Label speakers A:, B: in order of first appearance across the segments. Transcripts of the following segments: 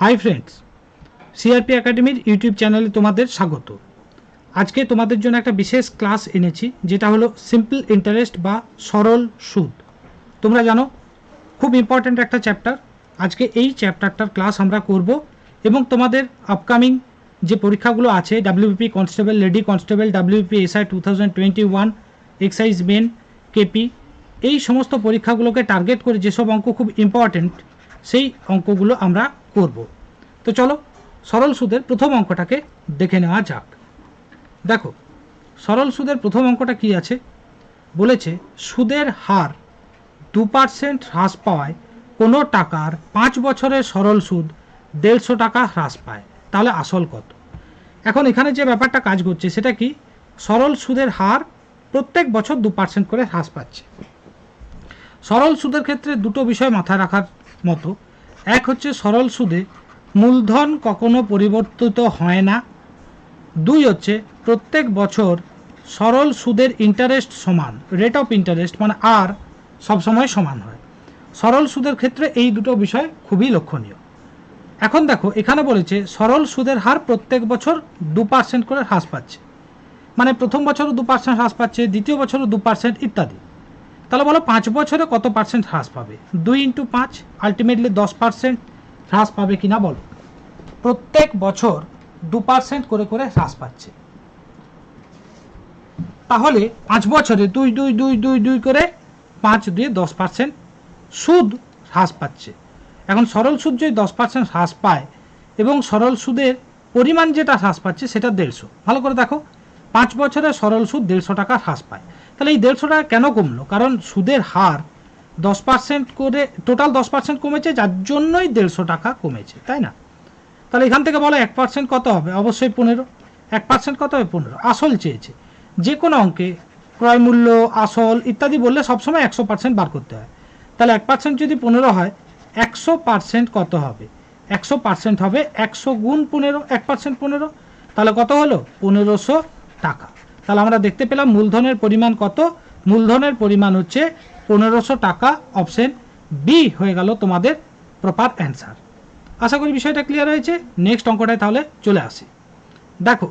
A: Hi friends, CRP একাডেমির YouTube চ্যানেলে তোমাদের স্বাগত। আজকে তোমাদের জন্য একটা বিশেষ ক্লাস এনেছি, যেটা হলো সিম্পল ইন্টারেস্ট বা সরল সুদ। তোমরা জানো খুব ইম্পর্ট্যান্ট একটা চ্যাপ্টার। আজকে এই চ্যাপ্টারটার ক্লাস আমরা করব এবং তোমাদের আপকামিং যে পরীক্ষাগুলো আছে, WBP constable, lady constable, WBP SI 2021, excise main, KP, এই সমস্ত পরীক্ষাগুলোকে টার্গেট করে যেসব অঙ্ক খুব ইম্পর্ট্যান্ট সেই অঙ্কগুলো আমরা করব। তো চলো সরল সুদের প্রথম অঙ্কটাকে দেখে নেওয়া যাক। দেখো সরল সুদের প্রথম অঙ্কটা কি আছে, বলেছে সুদের হার 2% হ্রাস পাওয়ায় কোনো টাকার 5 বছরের সরল সুদ 150 টাকা হ্রাস পায়, তাহলে আসল কত? এখন এখানে যে ব্যাপারটা কাজ করছে সেটা কি, সরল সুদের হার প্রত্যেক বছর 2% করে হ্রাস পাচ্ছে। সরল সুদের ক্ষেত্রে দুটো বিষয় মাথায় রাখার মতো। এক হচ্ছে সরল সুদে মূলধন কখনো পরিবর্তিত হয় না। দুই হচ্ছে প্রত্যেক বছর সরল সুদের ইন্টারেস্ট সমান, রেট অফ ইন্টারেস্ট মানে আর সবসময় সমান হয়। সরল সুদের ক্ষেত্রে এই দুটো বিষয় খুবই লক্ষণীয়। এখন দেখো এখানে বলেছে সরল সুদের হার প্রত্যেক বছর 2% করে হ্রাস পাচ্ছে, মানে প্রথম বছরও 2% হ্রাস পাচ্ছে, দ্বিতীয় বছরও 2% ইত্যাদি। তাহলে বলো 5 বছরে কত পার্সেন্ট হ্রাস পাবে? 2 × 5 আলটিমেটলি 10% হ্রাস পাবে কিনা বলো। প্রত্যেক বছর 2% করে করে হ্রাস পাচ্ছে, তাহলে 5 বছরে 2 2 2 2 2 করে 5 দিয়ে 10% সুদ হ্রাস পাচ্ছে। এখন সরল সুদ যদি 10% হ্রাস পায় এবং সরল সুদের পরিমাণ যেটা হ্রাস পাচ্ছে সেটা 150, ভালো করে দেখো 5 বছরে সরল সুদ 150 টাকা হ্রাস পায়। তাহলে এই 150 টাকা কেন কমলো? কারণ সুদের হার 10% করে, টোটাল 10% কমেছে, যার জন্যই 150 টাকা কমেছে, তাই না? তাহলে এখান থেকে বলো 1% কত হবে? অবশ্যই 15। 1% কত হবে? 15। আসল চেয়েছে। যে কোনো অঙ্কে ক্রয় মূল্য, আসল ইত্যাদি বললে সবসময় 100% বার করতে হয়। তাহলে 1% যদি 15 হয়, 100% কত হবে? 100% হবে 100 গুণ 15, 1% 15, তাহলে কত হলো? 1500 টাকা। তাহলে আমরা দেখতে পেলাম মূলধনের পরিমাণ কত? মূলধনের পরিমাণ হচ্ছে 1500 টাকা। অপশন বি হয়ে গেল তোমাদের প্রপার অ্যান্সার। আশা করি বিষয়টা ক্লিয়ার হয়েছে। নেক্সট অঙ্কটায় তাহলে চলে আসি। দেখো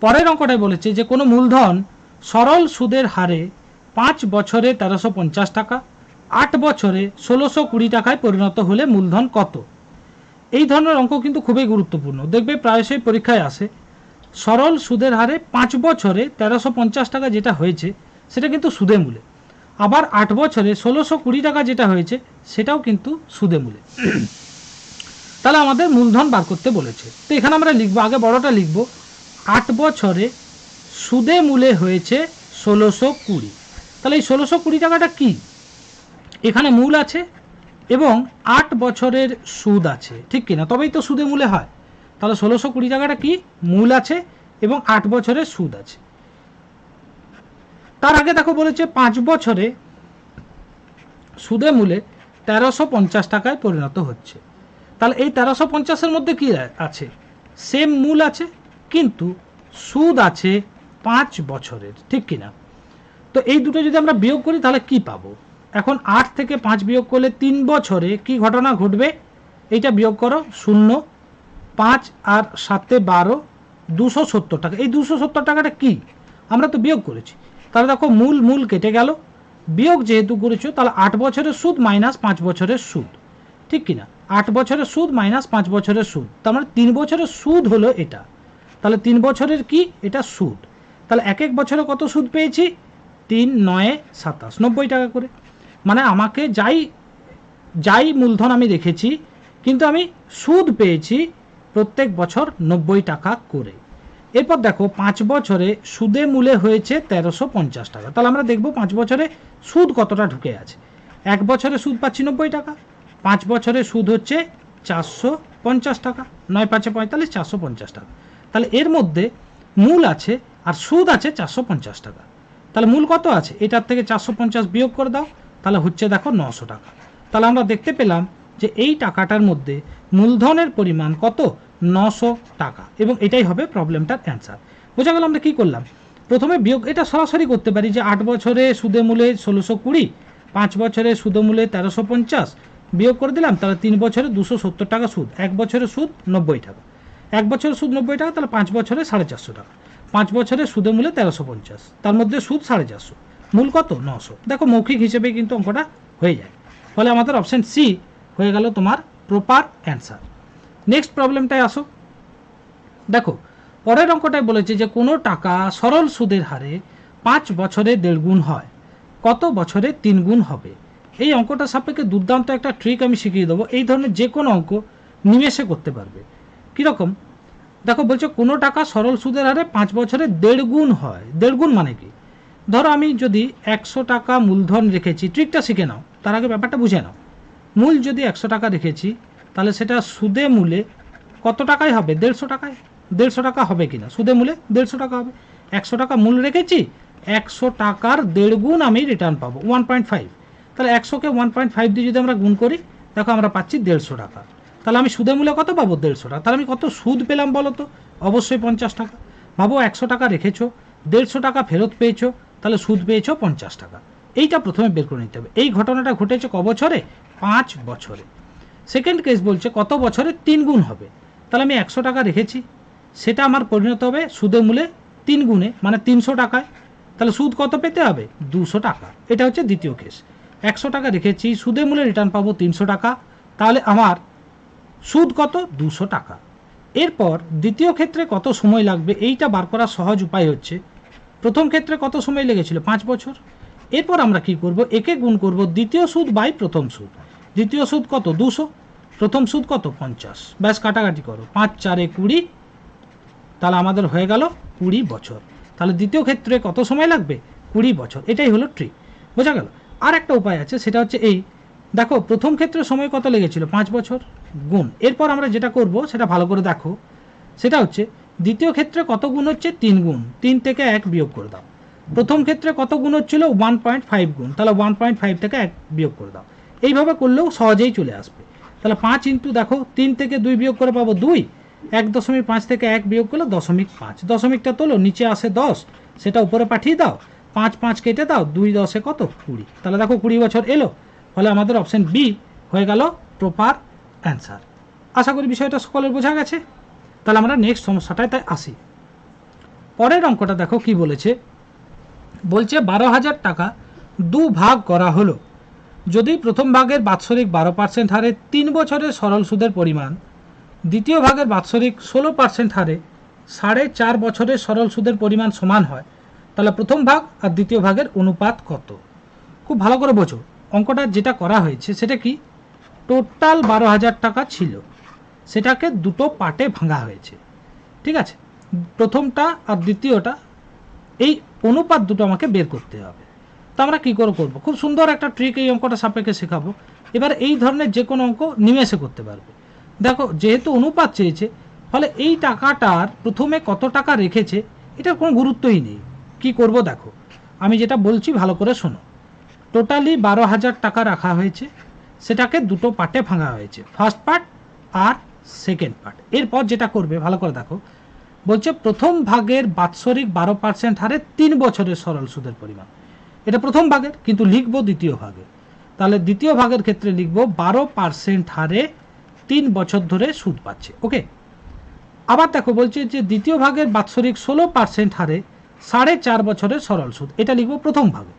A: পরের অঙ্কটায় বলেছে যে কোনো মূলধন সরল সুদের হারে 5 বছরে 1350 টাকা, 8 বছরে 1620 টাকায় পরিণত হলে মূলধন কত? এই ধরনের অঙ্ক কিন্তু খুবই গুরুত্বপূর্ণ, দেখবে প্রায়শই পরীক্ষায় আসে। সরল সুদের হারে 5 বছরে 1350 টাকা যেটা হয়েছে সেটা কিন্তু সুদে মূলে, আবার 8 বছরে 1620 টাকা যেটা হয়েছে সেটাও কিন্তু সুদে মূলে। তাহলে আমাদের মূলধন বার করতে বলেছে। তো এখানে আমরা লিখবো, আগে বড়টা লিখবো, 8 বছরে সুদে মূলে হয়েছে 1620। তাহলে এই 1620 টাকাটা কি? এখানে মূল আছে এবং 8 বছরের সুদ আছে, ঠিক কিনা? তবেই তো সুদে মূলে হয়। তাহলে 1620 টাকাটা কি? মূল আছে এবং 8 বছরের সুদ আছে। তার আগে দেখো বলেছে 5 বছরে সুদে মূলে 1350 টাকায় পরিণত হচ্ছে। তাহলে এই 1350-এর মধ্যে কি আছে? সেম মূল আছে কিন্তু সুদ আছে 5 বছরের, ঠিক কিনা? তো এই দুটো যদি আমরা বিয়োগ করি তাহলে কি পাবো? এখন 8 থেকে 5 বিয়োগ করলে 3 বছরে কি ঘটনা ঘটবে? এইটা বিয়োগ করো, 0, 5 আর 7 12, 270 টাকা। এই 270 টাকাটা কি? আমরা তো বিয়োগ করেছি। তাহলে দেখো মূল মূল কেটে গেল, বিয়োগ যেহেতু করেছো তাহলে 8 বছরের সুদ মাইনাস 5 বছরের সুদ, ঠিক কিনা? 8 বছরের সুদ মাইনাস 5 বছরের সুদ, তার মানে 3 বছরের সুদ হলো এটা। তাহলে 3 বছরের কি? এটা সুদ। তাহলে এক এক বছরে কত সুদ পেয়েছি? 3 9 27, 90 টাকা করে। মানে আমাকে যাই মূলধন আমি রেখেছি কিন্তু আমি সুদ পেয়েছি প্রত্যেক বছর 90 টাকা করে। এরপর দেখো 5 বছরে সুদে মূলে হয়েছে 1350 টাকা। তাহলে আমরা দেখব 5 বছরে সুদ কতটা ঢুকে আছে। এক বছরে সুদ পাচ্ছি 90 টাকা, 5 বছরে সুদ হচ্ছে 450 টাকা, 9 5 45, 450 টাকা। তাহলে এর মধ্যে মূল আছে আর সুদ আছে 450 টাকা। তাহলে মূল কত আছে? এটার থেকে 450 বিয়োগ করে দাও, তাহলে হচ্ছে দেখো 900 টাকা। তাহলে আমরা দেখতে পেলাম যে এই টাকাটার মধ্যে মূলধনের পরিমাণ কত? 900 টাকা, এবং এটাই হবে প্রবলেমটার অ্যান্সার। বোঝা গেল আমরা কি করলাম? প্রথমে বিয়োগ এটা সরাসরি করতে পারি যে 8 বছরে সুদে মূলে 1620, 5 বছরে সুদে মূলে 1350, বিয়োগ করে দিলাম, তাহলে 3 বছরে 270 টাকা সুদ, 1 বছরের সুদ 90 টাকা, 1 বছরের সুদ 90 টাকা, তাহলে 5 বছরে 450 টাকা, 5 বছরের সুদে মূলে 1350, তার মধ্যে সুদ 450, মূল কত 900। দেখো মৌখিক হিসেবে কিন্তু অঙ্কটা হয়ে যায়, ফলে আমাদের অপশন সি হয়ে গেল তোমার প্রপার অ্যান্সার। নেক্সট প্রবলেমটায় আসো। দেখো পরের অঙ্কটায় বলেছে যে কোনো টাকা সরল সুদের হারে 5 বছরে 1.5 গুণ হয়, কত বছরে 3 গুণ হবে? এই অঙ্কটা সাপেক্ষে দুর্দান্ত একটা ট্রিক আমি শিখিয়ে দেবো, এই ধরনের যে কোনো অঙ্ক নিমেষে করতে পারবে। কীরকম? দেখো বলছে কোনো টাকা সরল সুদের হারে 5 বছরে 1.5 গুণ হয়। 1.5 গুণ মানে কি? ধরো আমি যদি 100 টাকা মূলধন রেখেছি, ট্রিকটা শিখে নাও, তার আগে ব্যাপারটা বুঝে নাও। মূল যদি 100 টাকা রেখেছি, তাহলে সেটা সুদে মূলে কত টাকায় হবে? 150 টাকায়। 150 টাকা হবে কিনা? সুদে মূলে 150 টাকা হবে। 100 টাকা মূল রেখেছি, 100 টাকার 1.5 গুণ আমি রিটার্ন পাবো 1.5। তাহলে 100কে 1.5 দিয়ে যদি আমরা গুণ করি, দেখো আমরা পাচ্ছি 150 টাকা। তাহলে আমি সুদে মূলে কত পাবো? 150 টাকা। তাহলে আমি কত সুদ পেলাম বলো তো? অবশ্যই 50 টাকা। ভাবো 100 টাকা রেখেছো, 150 টাকা ফেরত পেয়েছো, তাহলে সুদ পেয়েছো 50 টাকা। এইটা প্রথমে বের করে নিতে হবে। এই ঘটনাটা ঘটেছে ক বছরে? 5 বছরে। সেকেন্ড কেস বলছে কত বছরে 3 গুণ হবে। তাহলে আমি 100 টাকা রেখেছি, সেটা আমার পরিণত হবে সুদে মূলে 3 গুণে, মানে 300 টাকায়। তাহলে সুদ কত পেতে হবে? 200 টাকা। এটা হচ্ছে দ্বিতীয় কেস। 100 টাকা রেখেছি, সুদে মূলে রিটার্ন পাবো 300 টাকা, তাহলে আমার সুদ কত? 200 টাকা। এরপর দ্বিতীয় ক্ষেত্রে কত সময় লাগবে এইটা বার করার সহজ উপায় হচ্ছে, প্রথম ক্ষেত্রে কত সময় লেগেছিল? 5 বছর। এরপর আমরা কি করব? একে গুণ করব দ্বিতীয় সুদ বাই প্রথম সুদ। দ্বিতীয় সুদ কত? 200, প্রথম সুদ কত? 50। ব্যাস কাটাকাটি করো, 5 4 20, তাহলে আমাদের হয়ে গেল 20 বছর। তাহলে দ্বিতীয় ক্ষেত্রে কত সময় লাগবে? 20 বছর। এটাই হলো ট্রিক, বোঝা গেল? আর একটা উপায় আছে, সেটা হচ্ছে এই, দেখো প্রথম ক্ষেত্রে সময় কত লেগেছিল? 5 বছর গুণ। এরপর আমরা যেটা করব সেটা ভালো করে দেখো, সেটা হচ্ছে দ্বিতীয় ক্ষেত্রে কত গুণ হচ্ছে? 3 গুণ। 3 থেকে 1 বিয়োগ করে দাও। প্রথম ক্ষেত্রে কত গুণ হচ্ছিল? 1.5 গুণ। তাহলে 1.5 থেকে 1 বিয়োগ করে দাও। এইভাবে করলেও সহজেই চলে আসবে। তাহলে 5 ইন্টু, দেখো 3 থেকে 2 বিয়োগ করে পাবো 2, 1.5 থেকে 1 বিয়োগ করলে 0.5, দশমিকটা তোলো, নিচে আসে 10, সেটা উপরে পাঠিয়ে দাও, 5 5 কেটে দাও, 2 10 কত? 20। তাহলে দেখো 20 বছর এলো, ফলে আমাদের অপশন বি হয়ে গেল প্রপার অ্যান্সার। আশা করি বিষয়টা সকলের বোঝা গেছে। তাহলে আমরা নেক্সট সমস্যাটায় তাই আসি। পরের অঙ্কটা দেখো কি বলেছে, বলছে 12,000 টাকা 2 ভাগ করা হলো, যদি প্রথম ভাগের বাৎসরিক 12% হারে 3 বছরের সরল সুদের পরিমাণ দ্বিতীয় ভাগের বাৎসরিক 16% হারে 4.5 বছরের সরল সুদের পরিমাণ সমান হয়, তাহলে প্রথম ভাগ আর দ্বিতীয় ভাগের অনুপাত কত? খুব ভালো করে বোঝো, অঙ্কটা যেটা করা হয়েছে সেটা কি, টোটাল 12,000 টাকা ছিল, সেটাকে দুটো পার্টে ভাঙা হয়েছে। ঠিক আছে, প্রথমটা আর দ্বিতীয়টা, এই অনুপাত দুটো আমাকে বের করতে হবে। তো আমরা কী করে করবো? খুব সুন্দর একটা ট্রিক এই অঙ্কটা সাপেক্ষে শেখাবো। এবার এই ধরনের যে কোনো অঙ্ক নিমেষে করতে পারবে। দেখো যেহেতু অনুপাত চেয়েছে, ফলে এই টাকাটার প্রথমে কত টাকা রেখেছে এটার কোনো গুরুত্বই নেই। কি করব দেখো, আমি যেটা বলছি ভালো করে শোনো। টোটালি 12,000 টাকা রাখা হয়েছে, সেটাকে দুটো পার্টে ভাঙা হয়েছে, ফার্স্ট পার্ট আর সেকেন্ড পার্ট। এরপর যেটা করবে ভালো করে দেখো, বলছে প্রথম ভাগের বাৎসরিক 12% হারে 3 বছরের সরল সুদের পরিমাণ, এটা প্রথম ভাগের, কিন্তু লিখবো দ্বিতীয় ভাগে। তাহলে দ্বিতীয় ভাগের ক্ষেত্রে লিখবো 12% হারে 3 বছর ধরে সুদ পাচ্ছে। ওকে, আবার দেখো বলছে যে দ্বিতীয় ভাগের বাৎসরিক 16% হারে 4.5 বছরের সরল সুদ, এটা লিখবো প্রথম ভাগে।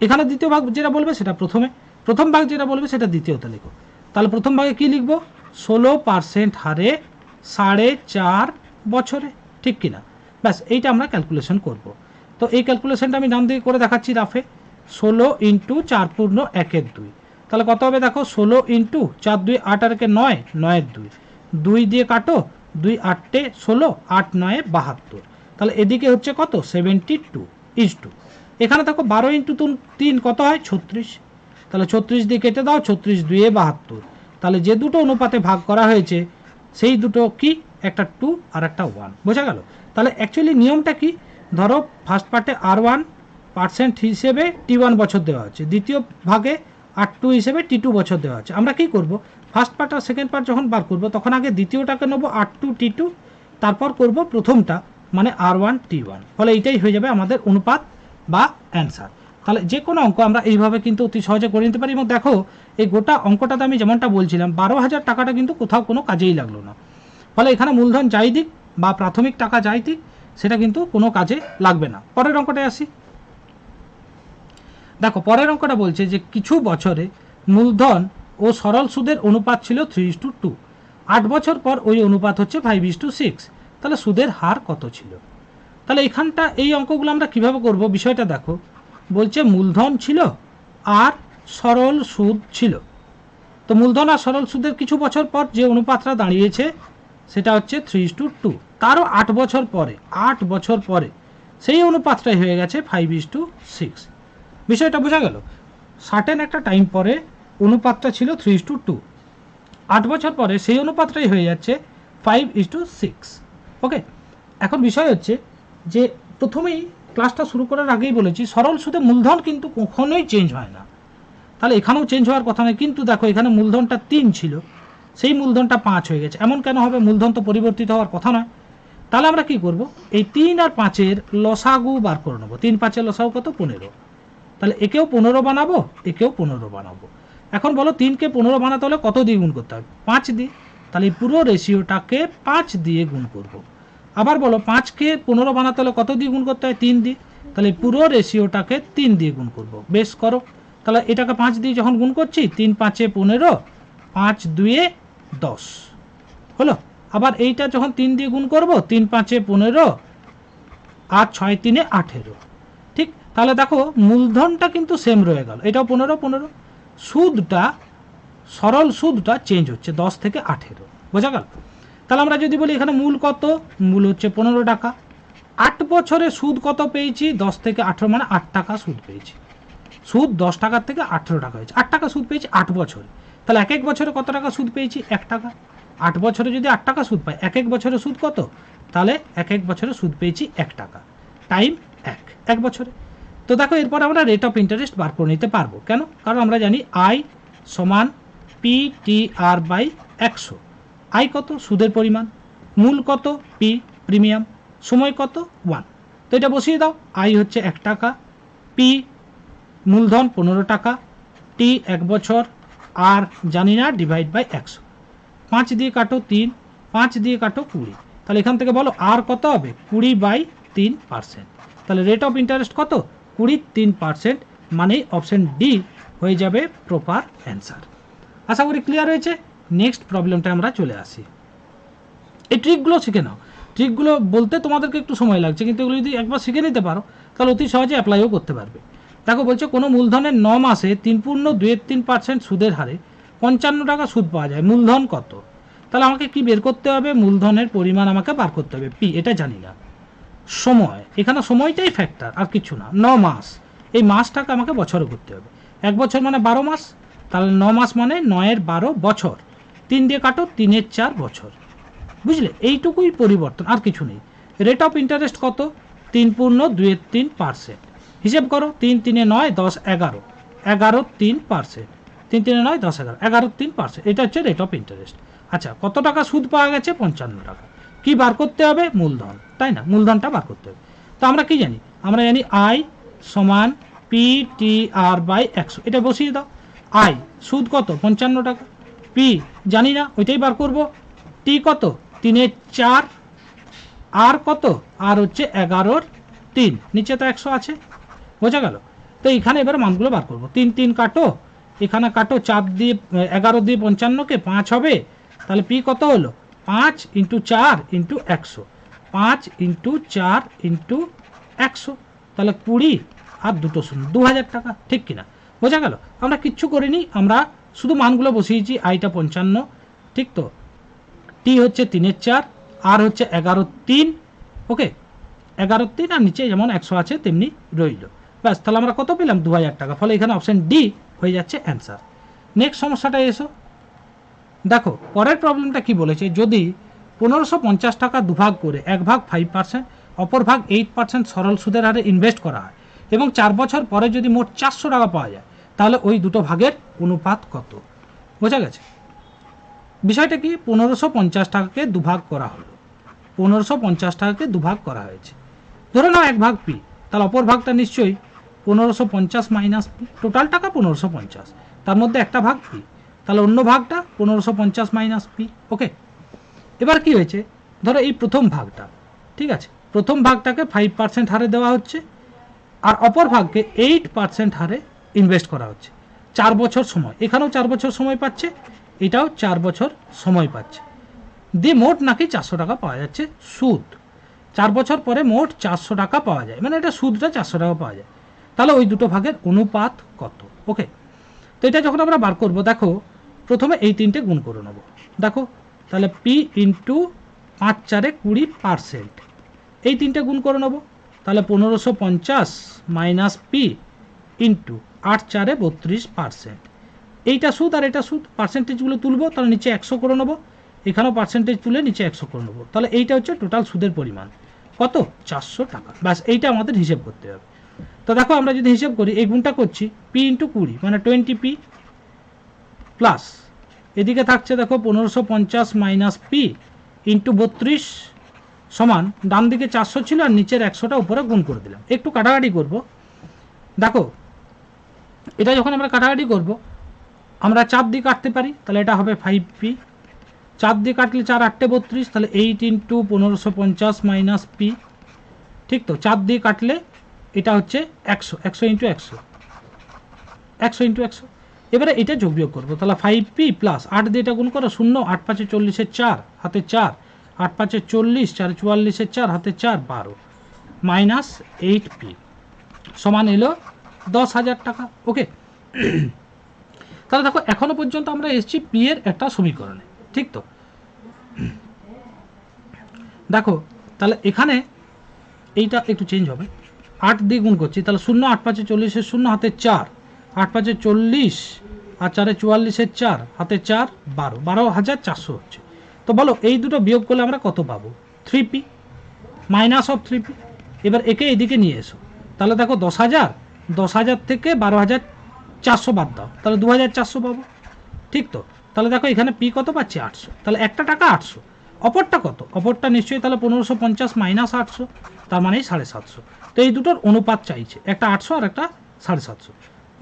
A: এখানে দ্বিতীয় ভাগ যেটা বলবে সেটা প্রথমে, প্রথম ভাগ যেটা বলবে সেটা দ্বিতীয়তে লিখো। তাহলে প্রথম ভাগে কি লিখবো? 16% হারে 4.5 বছরে, ঠিক কিনা? ব্যাস এইটা আমরা ক্যালকুলেশন করব। তো এই ক্যালকুলেশনটা আমি নাম দিয়ে করে দেখাচ্ছি রাফে। 16 ইন্টু 4 পূর্ণ 1 2, তাহলে কত হবে দেখো, 16 ইন্টু 4 2 8 আর 9, 9 2, 2 দিয়ে কাটো, 2 8 16, 8 9 72, তাহলে এদিকে হচ্ছে কত? 72 ইজ টু, এখানে দেখো 12 ইন্টু 3 কত হয়? 36, তাহলে 36 দিয়ে কেটে দাও, 36 2 72, তাহলে যে দুটো অনুপাতে ভাগ করা হয়েছে সেই দুটো কি, একটা 2 আর একটা 1, বোঝা গেল? তাহলে অ্যাকচুয়ালি নিয়মটা কি, ধরো ফার্স্ট পার্টে R1% হিসেবে T1 বছর দেওয়া হচ্ছে, দ্বিতীয় ভাগে R2 হিসেবে T2 বছর দেওয়া হচ্ছে। আমরা কি করব, ফার্স্ট পার্ট আর সেকেন্ড পার্ট যখন বার করব তখন আগে দ্বিতীয়টাকে নেবো R2 T2, তারপর করব প্রথমটা মানে R1 T1, ফলে এইটাই হয়ে যাবে আমাদের অনুপাত বা অ্যান্সার। তাহলে যে কোনো অঙ্ক আমরা এইভাবে কিন্তু অতি সহজে করে নিতে পারি। এবং দেখো এই গোটা অঙ্কটাতে আমি যেমনটা বলছিলাম 12,000 টাকাটা কিন্তু কোথাও কোনো কাজেই লাগলো না, ফলে এখানে মূলধন যাই দিক বা প্রাথমিক টাকা যাই দিক সেটা কিন্তু কোনো কাজে লাগবে না। পরের অঙ্কটায় আসি। দেখো পরের অঙ্কটা বলছে যে কিছু বছরে মূলধন ও সরল সুদের অনুপাত ছিল 3:2, 8 বছর পর ওই অনুপাত হচ্ছে 5:6, তাহলে সুদের হার কত ছিল? তাহলে এখানটা এই অঙ্কগুলো আমরা কিভাবে করব বিষয়টা দেখো। বলছে মূলধন ছিল আর সরল সুদ ছিল। তো মূলধন আর সরল সুদের কিছু বছর পর যে অনুপাতটা দাঁড়িয়েছে সেটা হচ্ছে 3:2, তারও 8 বছর পরে 8 বছর পরে সেই অনুপাতটাই হয়ে গেছে 5:6। বিষয়টা বোঝা গেল? সার্টেন একটা টাইম পরে অনুপাতটা ছিল 3:2, 8 বছর পরে সেই অনুপাতটাই হয়ে যাচ্ছে 5:6। ওকে, এখন বিষয় হচ্ছে যে প্রথমেই ক্লাসটা শুরু করার আগেই বলেছি সরল সুদে মূলধন কিন্তু কখনোই চেঞ্জ হয় না, তাহলে এখানেও চেঞ্জ হওয়ার কথা নয়। কিন্তু দেখো এখানে মূলধনটা 3 ছিল, সেই মূলধনটা 5 হয়ে গেছে, এমন কেন হবে? মূলধন তো পরিবর্তিত হওয়ার কথা নয়। তাহলে আমরা কি করব, এই 3 আর 5-এর লসাগু বার করে নেবো। 3 5-এর লসাগু কত? 15। তাহলে একেও 15 বানাবো, একেও 15 বানাবো। এখন বলো 3কে 15 বানাতে হলে কত দিয়ে গুণ করতে হবে? 5 দিয়ে। তাহলে এই পুরো রেশিওটাকে 5 দিয়ে গুণ করব। আবার বলো 5কে 15 বানাতে হলে কত দিয়ে গুণ করতে হয়? 3 দিয়ে। তাহলে পুরো রেশিওটাকে 3 দিয়ে গুণ করব। বেশ করো। তাহলে এটাকে 5 দিয়ে যখন গুণ করছি 3 5-এ 15, 5 2-এ 10 হলো। আবার এইটা যখন 3 দিয়ে গুণ করব 3 5-এ 15 আর 6 3-এ 18। ঠিক, তাহলে দেখো মূলধনটা কিন্তু সেম রয়ে গেল, এটাও 15 15। সুদটা সরল সুদটা চেঞ্জ হচ্ছে 10 থেকে 18। বোঝা গেল? তাহলে আমরা যদি বলি এখানে মূল কত, মূল হচ্ছে 15 টাকা। 8 বছরে সুদ কত পেয়েছি? 10 থেকে 18 মানে 8 টাকা সুদ পেয়েছি। সুদ 10 টাকার থেকে 18 টাকা হয়েছে, 8 টাকা সুদ পেয়েছি 8 বছরে। তাহলে এক এক বছরে কত টাকা সুদ পেয়েছি? 1 টাকা। 8 বছরে যদি 8 টাকা সুদ পাই, এক এক বছরে সুদ কত? তাহলে এক এক বছরে সুদ পেয়েছি 1 টাকা টাইম 1 বছরে। তো দেখো এরপর আমরা রেট অফ ইন্টারেস্ট বার করে নিতে পারবো। কেন? কারণ আমরা জানি আই সমান PTR/100। আই কত? সুদের পরিমাণ। মূল কত? P premium. সময় কত? 1। তো এটা বসিয়ে দাও। আই হচ্ছে 1 টাকা, পি মূলধন 15 টাকা, টি 1 বছর, আর জানি না ডিভাইড বাই 100। 5 দিয়ে কাটো 3, 5 দিয়ে কাটো 20। তাহলে এখান থেকে বলো আর কত হবে? 20/3%। তাহলে রেট অফ ইন্টারেস্ট কত? 23%, মানে অপশন ডি হয়ে যাবে প্রপার অ্যান্সার। আশা করি ক্লিয়ার হয়েছে। নেক্সট প্রবলেমটা আমরা চলে আসি। এই ট্রিকগুলো শিখে নাও। ট্রিকগুলো বলতে তোমাদেরকে একটু সময় লাগছে, কিন্তু এগুলো যদি একবার শিখে নিতে পারো তাহলে অতি সহজে অ্যাপ্লাইও করতে পারবে। দেখো বলছে কোনো মূলধনের 9 মাসে 3.23% সুদের হারে 55 টাকা সুদ পাওয়া যায়, মূলধন কত? তাহলে আমাকে কি বের করতে হবে? মূলধনের পরিমাণ আমাকে বার করতে হবে, পি, এটা জানি না। সময়, এখানে সময়টাই ফ্যাক্টর আর কিছু না। 9 মাস, এই মাসটাকে আমাকে বছরে করতে হবে। 1 বছর মানে 12 মাস, তাহলে 9 মাস মানে 9-এর 12 বছর। 3 দিয়ে কাটো, 3-এর 4 বছর। বুঝলে? এইটুকুই পরিবর্তন, আর কিছু নেই। রেট অফ ইন্টারেস্ট কত? 3.23%। হিসেব করো, 3 3-এ 9, 10 11, 11.3%। 3 3-এ 9, 10 11, 11.3%। এটা হচ্ছে রেট অফ ইন্টারেস্ট। আচ্ছা, কত টাকা সুদ পাওয়া গেছে? 55 টাকা। কি বার করতে হবে? মূলধন, তাই না? মূলধনটা বার করতে হবে। তো আমরা কি জানি? আমরা জানি আই সমান PTR/100। এটা বসিয়ে দাও। আই সুদ কত? 55 টাকা। পি জানি না, ওইটাই বার করব। টি কত? 3-এর 4, আর কত? আর হচ্ছে 11/3, নিচে তো 100 আছে। বোঝা গেল? তো এখানে এবার মানগুলো বার করব। 3 3 কাটো, এখানে কাটো, 4 দিয়ে 11 দিয়ে 55-কে 5 হবে। তাহলে পি কত হলো? 5 × 4 × 100, 5 × 4 × 100, তাহলে 20 আর 2 শূন্য, 2000 টাকা। ঠিক কিনা? বোঝা গেল? আমরা কিচ্ছু করিনি, আমরা শুধু মানগুলো বসিয়েছি। আইটা 55, ঠিক তো? টি হচ্ছে 3-এর 4, আর হচ্ছে 11/3। ওকে, 11/3, আর নিচে যেমন 100 আছে তেমনি রইল। ব্যাস, তাহলে আমরা কত পেলাম? 2000 টাকা। ফলে এখানে অপশন ডি হয়ে যাচ্ছে অ্যান্সার। নেক্সট সমস্যাটা এসো। দেখো পরের প্রবলেমটা কি বলেছে, যদি 1550 টাকা দুভাগ করে এক ভাগ 5%, অপর ভাগ 8% সরল সুদের হারে ইনভেস্ট করা হয় এবং 4 বছর পরে যদি মোট 400 টাকা পাওয়া যায়, তাহলে ওই দুটো ভাগের অনুপাত কত? বোঝা গেছে? বিষয়টা কি? 1550 টাকাকে দুভাগ করা হলো, 1550 টাকাকে দুভাগ করা হয়েছে। ধরে নাও এক ভাগ পি, তাহলে অপর ভাগটা নিশ্চয়ই 1550 মাইনাস পি, টোটাল টাকা 1550, তার মধ্যে একটা ভাগ পি, তাহলে অন্য ভাগটা 1550 মাইনাস পি। ওকে, এবার কি হয়েছে, ধরো এই প্রথম ভাগটা, ঠিক আছে, প্রথম ভাগটাকে 5% হারে দেওয়া হচ্ছে, আর অপর ভাগকে 8% হারে ইনভেস্ট করা হচ্ছে। 4 বছর সময়, এখানেও 4 বছর সময় পাচ্ছে, এটাও 4 বছর সময় পাচ্ছে, দিয়ে মোট নাকি 400 টাকা পাওয়া যাচ্ছে সুদ। 4 বছর পরে মোট 400 টাকা পাওয়া যায়, মানে এটা সুদটা 400 টাকা পাওয়া যায়। তাহলে ওই দুটো ভাগের অনুপাত কত? ওকে, তো এটা যখন আমরা বার করব, দেখো প্রথমে এই তিনটে গুণ করে নেব। দেখো তাহলে পি ইন্টু 5 4 20%, এই তিনটে গুণ করে নেব, তাহলে 1550 মাইনাস পি ইন্টু 8 4 32%, এইটা সুদ আর এটা সুদ, পার্সেন্টেজগুলো তুলবো, তাহলে নিচে 100 করে নেবো, এখানেও পার্সেন্টেজ তুলে নিচে 100 করে নেবো, তাহলে এইটা হচ্ছে টোটাল সুদের পরিমাণ কত? 400 টাকা। ব্যাস এইটা আমাদের হিসেব করতে হবে। তো দেখো আমরা যদি হিসেব করি, এই গুণটা করছি পি ইন্টু 20 মানে 20p প্লাস এদিকে থাকছে দেখো 1550 মাইনাস পি ইন্টু 32 সমান, ডান দিকে 400 ছিল আর নিচের 100টা উপরে গুণ করে দিলাম। একটু কাটাকাটি করব, দেখো এটা যখন আমরা কাটাকাটি করব, আমরা 4 দিয়ে কাটতে পারি, তাহলে এটা হবে 5p, 4 দিয়ে কাটলে 4 8 32, তাহলে 8 ইন্টু 1550 মাইনাস পি, ঠিক তো, 4 দিয়ে কাটলে এটা হচ্ছে 100, 100 ইন্টু 100, 100 ইন্টু 100। এবারে এটা যোগ বিয়োগ করবো, তাহলে 5p প্লাস 8 দিয়ে এটা গুণ করো 0, 8 5 40 4 হাতে 4, 8 5 40, 4 44 4 হাতে 4 12 মাইনাস 8p সমান এলো 10,000 টাকা। ওকে, তাহলে দেখো এখনো পর্যন্ত আমরা এসেছি পি এর একটা সমীকরণে, ঠিক তো। দেখো তাহলে এখানে এইটা একটু চেঞ্জ হবে, 8 দিয়ে গুণ করছি, তাহলে 0, 8 5 40 0 হাতে 4, 8 5 40 আর 4 44 4 হাতে 4 12, 12,400 হচ্ছে। তো বলো এই দুটো বিয়োগ করলে আমরা কত পাবো? 3p minus of 3p। এবার একে এদিকে নিয়ে এসো, তাহলে দেখো 10,000 থেকে 12,400 বাদ দাও, তাহলে 2,400 পাবো, ঠিক তো। তাহলে দেখো এখানে পি কত পাচ্ছি? 800, তাহলে একটা টাকা 800, অপরটা কত? অপরটা নিশ্চয়ই তাহলে 1550 মাইনাস 800, তার মানে 750। তো এই দুটোর অনুপাত চাইছে, একটা 800 আর একটা 750।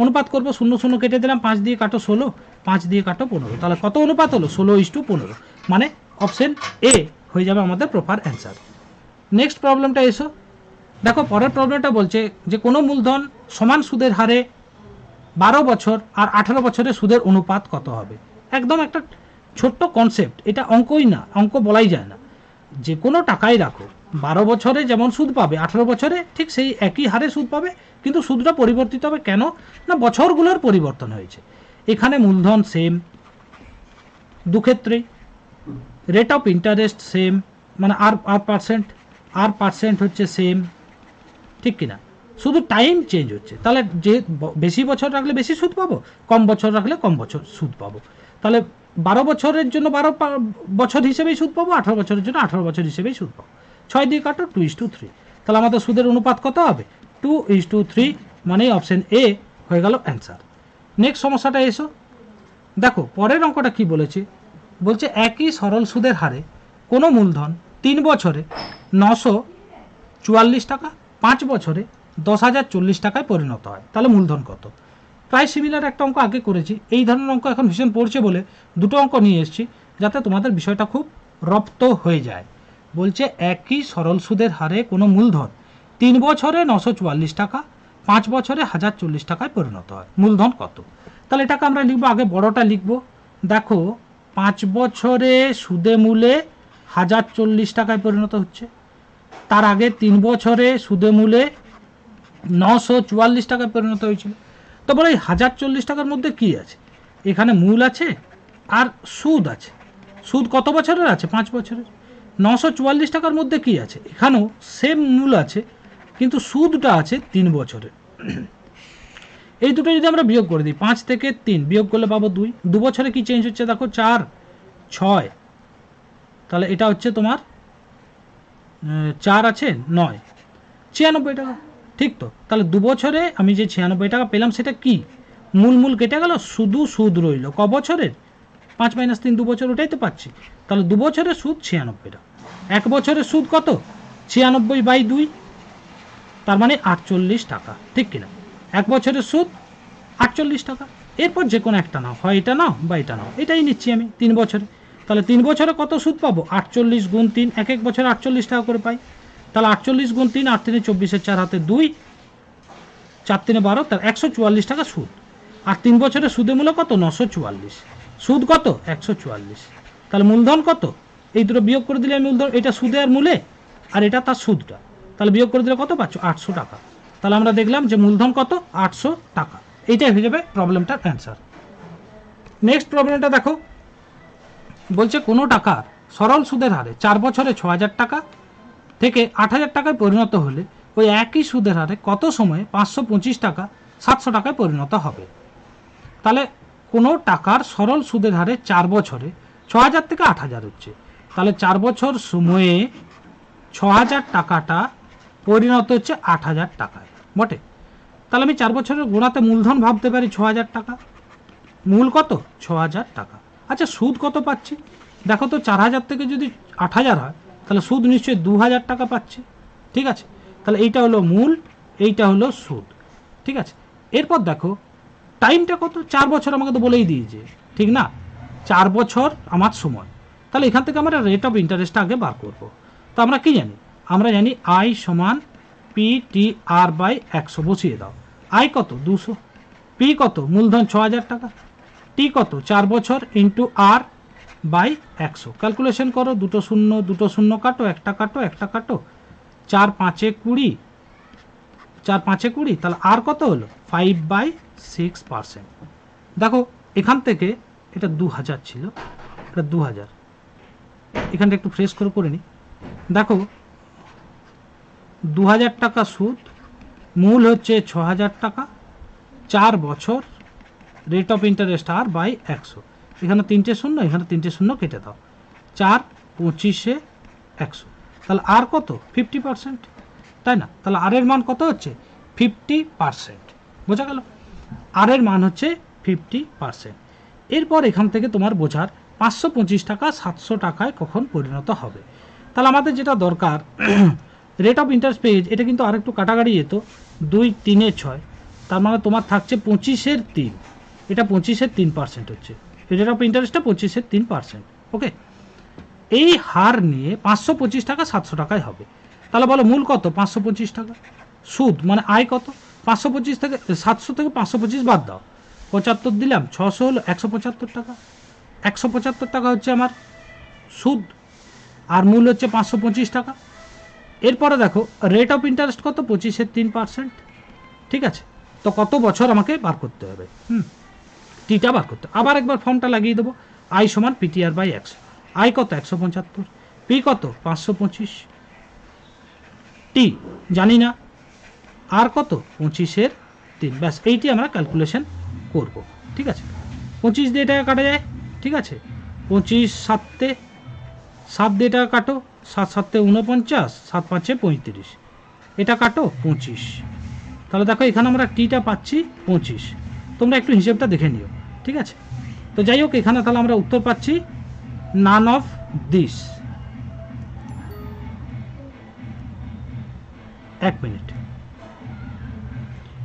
A: অনুপাত করবো, 0 0 কেটে দিলাম, 5 দিয়ে কাটো 16, 5 দিয়ে কাটো 15, তাহলে কত অনুপাত হলো? 16:15, মানে অপশন এ হয়ে যাবে আমাদের প্রপার অ্যান্সার। নেক্সট প্রবলেমটা এসো, দেখো পরের প্রবলেমটা বলছে যে কোনো মূলধন সমান সুদের হারে 12 বছর আর 18 বছরের সুদের অনুপাত কত হবে। একদম একটা ছোট্ট কনসেপ্ট, এটা অঙ্কই না, অঙ্ক বলাই যায় না। যে কোনো টাকাই রাখো, 12 বছরে যেমন সুদ পাবে 18 বছরে ঠিক সেই একই হারে সুদ পাবে, কিন্তু সুদটা পরিবর্তিত হবে। কেন না? বছরগুলোর পরিবর্তন হয়েছে। এখানে মূলধন সেম, দুক্ষেত্রেই রেট অফ ইন্টারেস্ট সেম, মানে আর পার্সেন্ট হচ্ছে সেম, ঠিক কিনা, শুধু টাইম চেঞ্জ হচ্ছে। তাহলে যে বেশি বছর রাখলে বেশি সুদ পাবো, কম বছর রাখলে কম বছর সুদ পাবো। তাহলে 12 বছরের জন্য 12 বছর হিসেবেই সুদ পাবো, 18 বছরের জন্য 18 বছর হিসেবেই সুদ পাবো। 6 দিয়ে কাটো 2:3, তাহলে আমাদের সুদের অনুপাত কত হবে? 2:3, মানে অপশন এ হয়ে গেল অ্যান্সার। নেক্সট সমস্যাটা এসো, দেখো পরের অঙ্কটা কি বলেছে, বলছে একই সরল সুদের হারে কোনো মূলধন 3 বছরে 944 টাকা, 5 বছরে 10,040 টাকায় পরিণত হয়, তাহলে মূলধন কত? প্রায় সিমিলার একটা অঙ্ক আগে করেছি, এই ধরনের অঙ্ক এখন ভীষণ পড়ছে বলে দুটো অঙ্ক নিয়ে এসেছি, যাতে তোমাদের বিষয়টা খুব রপ্ত হয়ে যায়। বলছে একই সরল সুদের হারে কোনো মূলধন 3 বছরে 944 টাকা, 5 বছরে 1,040 টাকায় পরিণত হয়, মূলধন কত? তাহলে এটাকে আমরা লিখবো, আগে বড়টা লিখবো। দেখো 5 বছরে সুদে মূলে 1,040 টাকায় পরিণত হচ্ছে, তার আগে 3 বছরে সুদে মূলে 944 টাকায় পরিণত হয়েছিল। তো বলে এই 1,040 টাকার মধ্যে কি আছে? এখানে মূল আছে আর সুদ আছে। সুদ কত বছরের আছে? 5 বছরের। 944 টাকার মধ্যে কি আছে? এখানেও সেম মূল আছে, কিন্তু সুদটা আছে 3 বছরের। এই দুটো যদি আমরা বিয়োগ করে দিই, 5 থেকে 3 বিয়োগ করলে পাবো 2। 2 বছরে কি চেঞ্জ হচ্ছে দেখো, 4 6, তাহলে এটা হচ্ছে তোমার 4 আছে 9, 96 টাকা, ঠিক তো। তাহলে 2 বছরে আমি যে 96 টাকা পেলাম সেটা কি? মূল কেটে গেল, শুধু সুদ রইল। ক বছরের? 5 - 3, 2 বছর, ওটাই তো পাচ্ছি। তাহলে 2 বছরের সুদ 96 টাকা। 1 বছরের সুদ কত? 96/2, তার মানে 48 টাকা, ঠিক কিনা? 1 বছরের সুদ 48 টাকা। এরপর যে কোনো একটা নাও, হয় এটা নাও বা এটা নাও, এটাই নিচ্ছি আমি 3 বছরে। তাহলে 3 বছরে কত সুদ পাবো? 48 গুণ 3, এক এক বছরে 48 টাকা করে পাই। তাহলে 48 গুণ 3, 8 3 24, 4 হাতে 2, 4 3 12, তার 144 টাকা সুদ। আর 3 বছরের সুদের মূল্য কত? 944। সুদ কত? 144। তাহলে মূলধন কত? এই দুটো বিয়োগ করে দিলে মূলধন, এটা সুদে আর মূলে, আর এটা তার সুদটা, তাহলে বিয়োগ করে দিলে কত পাচ্ছ? 800 টাকা। তাহলে আমরা দেখলাম যে মূলধন কত? 800 টাকা। এইটাই হয়ে যাবে প্রবলেমটার অ্যান্সার। নেক্সট প্রবলেমটা দেখো, বলছে কোনো টাকার সরল সুদের হারে 4 বছরে 6000 টাকা থেকে 8000 টাকায় পরিণত হলে ওই একই সুদের হারে কত সময়ে 525 টাকা 700 টাকায় পরিণত হবে? তাহলে কোনো টাকার সরল সুদের হারে 4 বছরে 6000 থেকে 8000 হচ্ছে, তাহলে 4 বছর সময়ে 6000 টাকাটা পরিণত হচ্ছে 8000 টাকায় বটে। তাহলে আমি 4 বছরের গোড়াতে মূলধন ভাবতে পারি 6000 টাকা। মূল কত? 6000 টাকা। আচ্ছা সুদ কত পাচ্ছি? দেখো তো 4000 থেকে যদি 8000 হয় তাহলে সুদ নিশ্চয়ই 2000 টাকা পাচ্ছি। ঠিক আছে, তাহলে এইটা হলো মূল, এইটা হলো সুদ। ঠিক আছে, এরপর দেখো টাইমটা কত? 4 বছর আমাকে তো বলেই দিয়েছে, ঠিক না? 4 বছর আমার সময়। তাহলে এখান থেকে আমরা রেট অফ ইন্টারেস্টটা আগে বার করব। তো আমরা কি জানি? আমরা জানি আই সমান PTR/100। বসিয়ে দাও। আই কত? 200। পি কত? মূলধন 6000 টাকা। টি কত? 4 বছর ইন্টু R/100। ক্যালকুলেশন করো, দুটো শূন্য কাটো, একটা কাটো, একটা কাটো, 4 5 20, 4 5 20, তাহলে আর কত হলো? 5/6%। দেখো এখান থেকে এটা 2000 ছিল, এটা 2000, এখানটা একটু ফ্রেশ করে নিই। দেখো 2000 টাকা সুদ, মূল হচ্ছে 6000 টাকা, 4 বছর, রেট অফ ইন্টারেস্ট R/100। এখানে 3টে শূন্য, এখানে 3টে শূন্য কেটে দাও, 4 25 100। তাহলে আর কত? 50%, তাই না? তাহলে আর এর মান কত হচ্ছে? 50%। বোঝা গেল? আর এর মান হচ্ছে 50%। এরপর এখান থেকে তোমার বোঝার 525 টাকা 700 টাকায় কখন পরিণত হবে। তাহলে আমাদের যেটা দরকার, রেট অফ ইন্টারেস্ট পেজ, এটা কিন্তু আরেকটু কাটাকাটি যেত, 2 3 6, তার মানে তোমার থাকছে 25 3, এটা 25 3% হচ্ছে, রেট অফ ইন্টারেস্টটা 25 3%। ওকে, এই হার নিয়ে 525 টাকা 700 টাকায় হবে। তাহলে বলো মূল কত? 525 টাকা। সুদ মানে আয় কত? 525 থেকে 700 থেকে 525 বাদ দাও, 75 দিলাম, 600 হলো 175 টাকা। 175 টাকা হচ্ছে আমার সুদ, আর মূল হচ্ছে 525 টাকা। এরপরে দেখো রেট অফ ইন্টারেস্ট কত? 25 3%। ঠিক আছে, তো কত বছর আমাকে বার করতে হবে? টিটা বার করতে। আবার একবার ফর্মটা লাগিয়ে দেবো, আই সমান PTR/100। আই কত? 175, পি কত? 525, টি জানি না, আর কত? 25 3। ব্যাস এইটি আমরা ক্যালকুলেশন করব। ঠিক আছে, 25 দিয়ে টাকা কাটা যায়। ঠিক আছে, 25 7 7 দিয়ে টাকা কাটো, 7 7 49, 7 5 35, এটা কাটো 25। তাহলে দেখো এখানে আমরা টিটা পাচ্ছি 25। তোমরা একটু হিসেবটা দেখে নিও। ঠিক আছে, তো যাই হোক, এখানে তাহলে আমরা উত্তর পাচ্ছি নান অফ দিস। 1 মিনিট,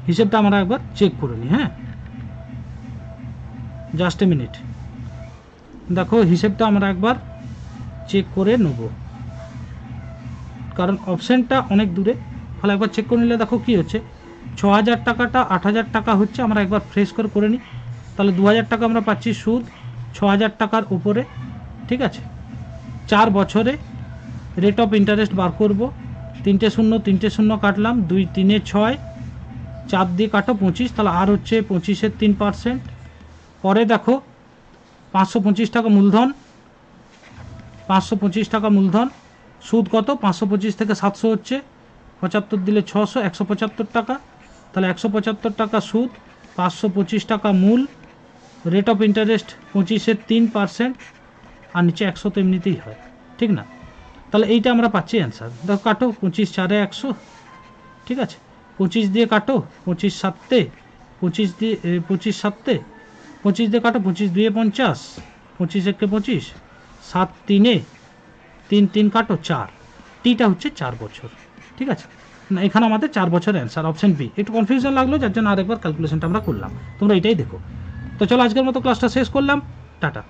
A: হিসেবটা আমরা একবার চেক করে নিই। হ্যাঁ, জাস্ট এ মিনিট। দেখো হিসেবটা আমরা একবার চেক করে নেব, কারণ অপশানটা অনেক দূরে। ফলে একবার চেক করে নিলে দেখো কী হচ্ছে, 6000 টাকাটা 8000 টাকা হচ্ছে। আমরা একবার ফ্রেশ করে নিই। তাহলে 2000 টাকা আমরা পাচ্ছি সুদ 6000 টাকার উপরে। ঠিক আছে, 4 বছরে রেট অফ ইন্টারেস্ট বার করব। 3টে শূন্য কাটলাম, 2 3 6, 4 দিয়ে কাটো 25, তাহলে আর হচ্ছে 25 3%। পরে দেখো 525 টাকা মূলধন, 525 টাকা মূলধন, সুদ কত? 525 থেকে 700 হচ্ছে, 75 দিলে 600, 175 টাকা। তাহলে 175 টাকা সুদ, 525 টাকা মূল, রেট অফ ইন্টারেস্ট 25 3%, আর নিচে 100 তো এমনিতেই হয়। ঠিক না? তাহলে এইটা আমরা পাচ্ছি অ্যান্সার। দেখো কাটো, 25 4 100। ঠিক আছে, 25 দিয়ে কাটো, 25 7 25 দিয়ে 25 7 25 দিয়ে কাটো, 25 2 50, 25 1 25, 7 3 3 3 কাটো 4। টিটা হচ্ছে 4 বছর। ঠিক আছে, না, এখানে আমাদের 4 বছরের অ্যান্সার অপশন বি। একটু কনফিউশন লাগলো, যার জন্য আরেকবার ক্যালকুলেশনটা আমরা করলাম, তোমরা এটাই দেখো। তো চলো আজকের মতো ক্লাসটা শেষ করলাম, টাটা।